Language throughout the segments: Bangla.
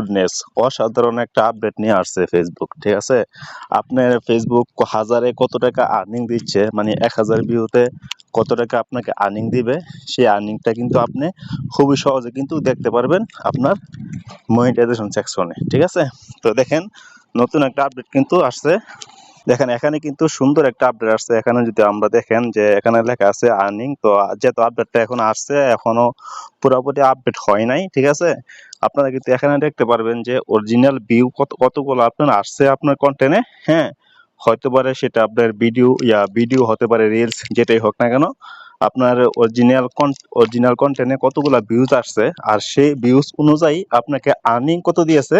গুডনেস, অসাধারণ একটা আপডেট নিয়ে আসছে ফেসবুক। ঠিক আছে, আপনার ফেসবুক হাজারে কত টাকা আর্নিং দিচ্ছে, মানে 1000 ভিউতে কত টাকা আপনাকে আর্নিং দিবে, সেই আর্নিংটা কিন্তু আপনি খুবই সহজে কিন্তু দেখতে পারবেন আপনার মনিটাইজেশন সেকশনে। ঠিক আছে, তো দেখেন নতুন একটা আপডেট কিন্তু আসছে। দেখেন এখানে কিন্তু সুন্দর একটা আপডেট আসছে। এখানে যদি আমরা দেখেন যে এখানে লেখা আছে আর্নিং, তো যেহেতু আপডেটটা এখন আসছে, এখনো পুরোপুরি আপডেট হয় নাই। ঠিক আছে, আপনারা কিন্তু এখানে দেখতে পারবেন যে অরিজিনাল ভিউ কতগুলো আপনার আসছে আপনার কন্টেন্টে। হ্যাঁ, হয়তো পারে সেটা আপনার ভিডিও হতে পারে, রিলস, যেটাই হোক না কেন, আপনার অরিজিনাল কন্টেন্টে কতগুলা ভিউজ আসছে, আর সেই ভিউজ অনুযায়ী আপনাকে আর্নিং কত দিয়েছে,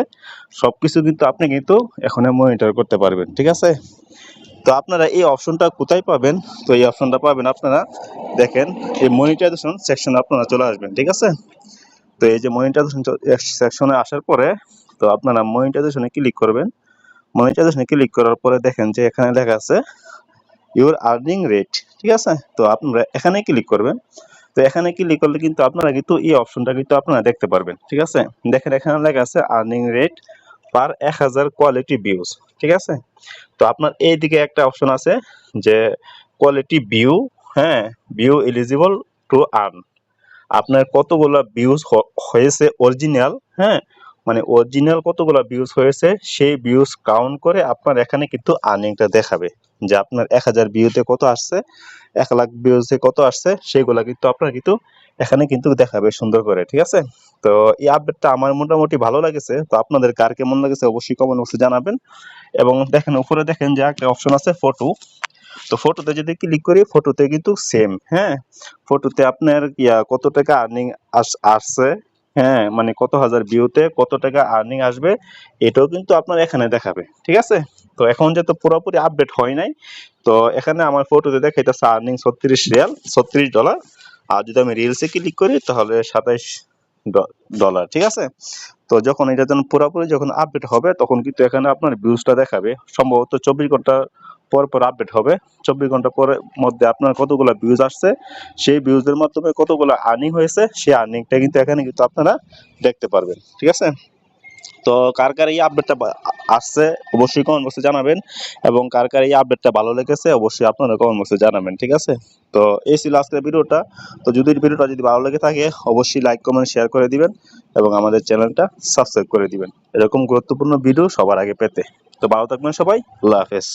সবকিছু কিন্তু আপনি কিন্তু এখন মনিটর করতে পারবেন। ঠিক আছে, তো আপনারা এই অপশনটা কোথায় পাবেন? তো এই অপশনটা পাবেন আপনারা, দেখেন এই মনিটাইজেশন সেকশনে আপনারা চলে আসবেন। ঠিক আছে, তো এই যে মনিটাইজেশন সেকশনে আসার পরে, তো আপনারা মনিটাইজেশনে ক্লিক করবেন। মনিটাইজেশনে ক্লিক করার পরে দেখেন যে এখানে লেখা আছে ইউর আর্নিং রেট। ঠিক আছে, তো আপনারা এখানে ক্লিক করবেন। তো এখানে ক্লিক করলে কিন্তু আপনারা কিন্তু এই অপশনটা কিন্তু আপনারা দেখতে পারবেন। ঠিক আছে, দেখেন এখানে লেখা আছে আর্নিং রেট পার 1000 কোয়ালিটি ভিউজ। ঠিক আছে, তো আপনার এইদিকে একটা অপশন আছে যে কোয়ালিটি ভিউ, হ্যাঁ, ভিউ এলিজিবল টু আর্ন। আপনার কতগুলো ভিউজ হয়েছে অরিজিনাল, হ্যাঁ, মানে অরিজিনাল কতগুলো ভিউজ হয়েছে সেই ভিউজ কাউন্ট করে আপনার এখানে কিন্তু আর্নিংটা দেখাবে, যে আপনার 1000 ভিউতে কত আসছে, 1,00,000 ভিউজে কত আসছে, সেগুলো কিন্তু আপনার কিন্তু এখানে কিন্তু দেখাবে সুন্দর করে। ঠিক আছে, তো এই আপডেটটা আমার মোটামুটি ভালো লাগেছে। তো আপনাদের কার কেমন লাগেছে অবশ্যই কমেন্ট বক্সে জানাবেন। এবং দেখেন উপরে দেখেন যে একটা অপশন আছে ফটো। তো ফটোতে যদি ক্লিক করি, ফটোতে কিন্তু সেম, হ্যাঁ, ফটোতে আপনার কত টাকা আর্নিং আসছে, হ্যাঁ, মানে কত হাজার ভিউতে কত টাকা আর্নিং আসবে, এটাও কিন্তু আপনার এখানে দেখাবে। ঠিক আছে, তো এখন যেহেতু পুরোপুরি আপডেট হয় নাই, তো এখানে আমার ফটোতে দেখাইতেছে আর্নিং 36 রিয়াল, $36। আর যদি আমি রিলসে ক্লিক করি তাহলে $27। ঠিক আছে, তো যখন এটা পুরোপুরি যখন আপডেট হবে, তখন কিন্তু এখানে আপনার ভিউজটা দেখাবে। সম্ভবত 24 ঘন্টা পর পর আপডেট হবে। 24 ঘন্টা পরের মধ্যে আপনার কতগুলো ভিউজ আসছে, সেই ভিউজের মাধ্যমে কতগুলো আর্নিং হয়েছে, সেই আর্নিংটা কিন্তু এখানে কিন্তু আপনারা দেখতে পারবেন। ঠিক আছে, তো কার কার এই আপডেটটা আসছে অবশ্যই কমেন্ট বক্সে জানাবেন, এবং কার কার এই আপডেটটা ভালো লেগেছে অবশ্যই আপনারা কমেন্ট বক্সে জানাবেন। ঠিক আছে, তো এই ছিল আজকের ভিডিওটা। তো যদি ভিডিওটা যদি ভালো লেগে থাকে অবশ্যই লাইক কমেন্ট শেয়ার করে দিবেন, এবং আমাদের চ্যানেলটা সাবস্ক্রাইব করে দিবেন এরকম গুরুত্বপূর্ণ ভিডিও সবার আগে পেতে। তো ভালো থাকবেন সবাই, আল্লাহ হাফেজ।